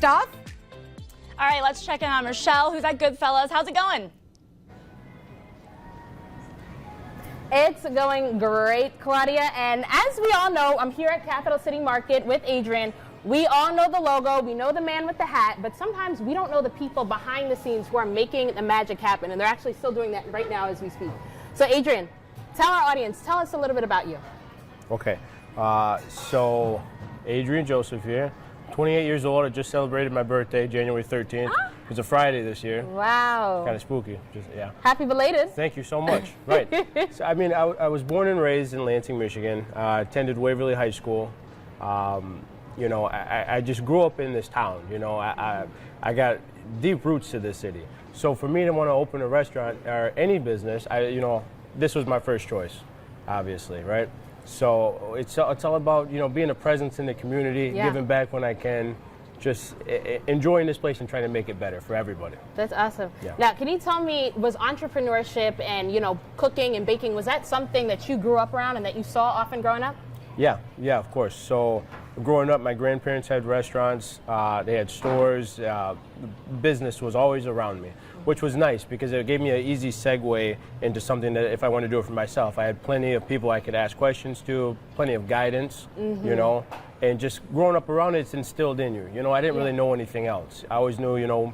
Stuff? All right, let's check in on Rochelle, who's at Goodfellas. How's it going? It's going great, Claudia. And as we all know, I'm here at Capital City Market with Adrian. We all know the logo, we know the man with the hat, but sometimes we don't know the people behind the scenes who are making the magic happen, and they're actually still doing that right now as we speak. So Adrian, tell our audience, tell us a little bit about you. Okay, so Adrian Joseph here, 28 years old. I just celebrated my birthday, January 13th. It's a Friday this year. Wow. Kind of spooky, yeah. Happy belated. Thank you so much. Right. So, I mean, I was born and raised in Lansing, Michigan. Attended Waverly High School. You know, I just grew up in this town. You know, I got deep roots to this city. So for me to want to open a restaurant or any business, you know, this was my first choice, obviously, right? So it's all about, you know, being a presence in the community, giving back when I can, just enjoying this place and trying to make it better for everybody. That's awesome. Yeah. Now, can you tell me, was entrepreneurship and, you know, cooking and baking, was that something that you grew up around and that you saw often growing up? Yeah, of course. So growing up, my grandparents had restaurants, they had stores, business was always around me, which was nice because it gave me an easy segue into something that if I want to do it for myself, I had plenty of people I could ask questions to, plenty of guidance, you know, and just growing up around it, it's instilled in you. You know, I didn't really know anything else. I always knew, you know,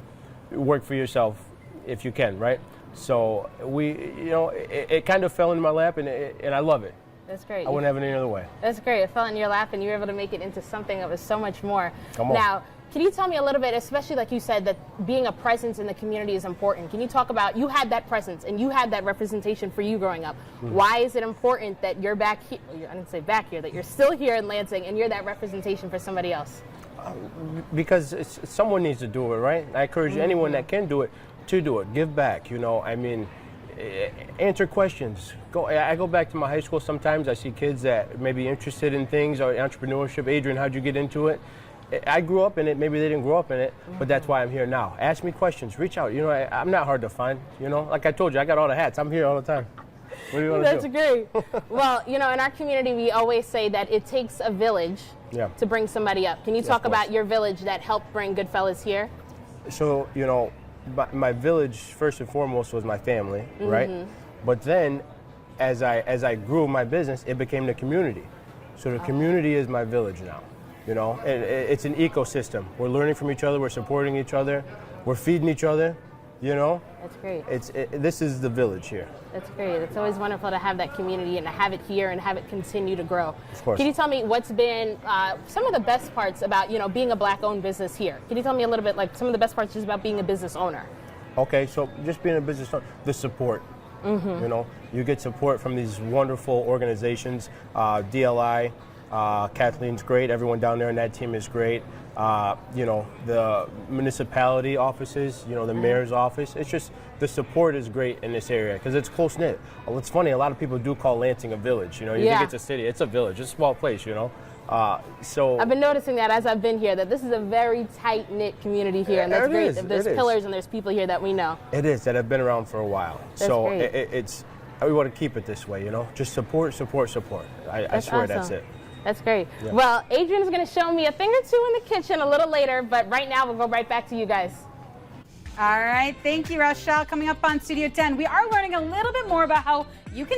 work for yourself if you can, right? So you know, it kind of fell into my lap and I love it. That's great. I wouldn't have it any other way. That's great. It fell in your lap and you were able to make it into something that was so much more. Come on. Now, can you tell me a little bit, especially like you said, that being a presence in the community is important. Can you talk about, you had that presence and you had that representation for you growing up. Why is it important that you're back here, I didn't say back here, that you're still here in Lansing and you're that representation for somebody else? Because someone needs to do it, right? I encourage anyone that can do it to do it. Give back, you know, I mean, answer questions. I go back to my high school sometimes. I see kids that may be interested in things or entrepreneurship. Adrian, how'd you get into it? I grew up in it. Maybe they didn't grow up in it, but that's why I'm here now. Ask me questions. Reach out. You know, I'm not hard to find. You know, like I told you, I got all the hats. I'm here all the time. What do you want to do? That's great. Well, you know, in our community, we always say that it takes a village to bring somebody up. Can you talk about your village that helped bring Goodfellas here? So, you know, my village, first and foremost, was my family, right? But then, as I grew my business, it became the community. So the community is my village now, you know? And it's an ecosystem. We're learning from each other, we're supporting each other, we're feeding each other, you know? That's great. This is the village here. That's great. It's always wonderful to have that community and to have it here and have it continue to grow. Of course. Can you tell me what's been some of the best parts about, you know, being a Black-owned business here? Can you tell me a little bit, like, some of the best parts just about being a business owner? Okay, so just being a business owner, the support. You know, you get support from these wonderful organizations. DLI, Kathleen's great. Everyone down there in that team is great. You know, the municipality offices, you know, the mayor's office. It's just, the support is great in this area because it's close-knit. It's funny, a lot of people do call Lansing a village. You know, you think it's a city. It's a village. It's a small place, you know. So I've been noticing that as I've been here, that this is a very tight-knit community here, and that's great. There's pillars and there's people here that we know. It is, that have been around for a while. So it's we want to keep it this way, you know. Just support, support, support. I swear awesome. That's it. That's great. Yeah. Well, Adrian's going to show me a thing or two in the kitchen a little later, but right now we'll go right back to you guys. All right. Thank you, Rochelle. Coming up on Studio 10, we are learning a little bit more about how you can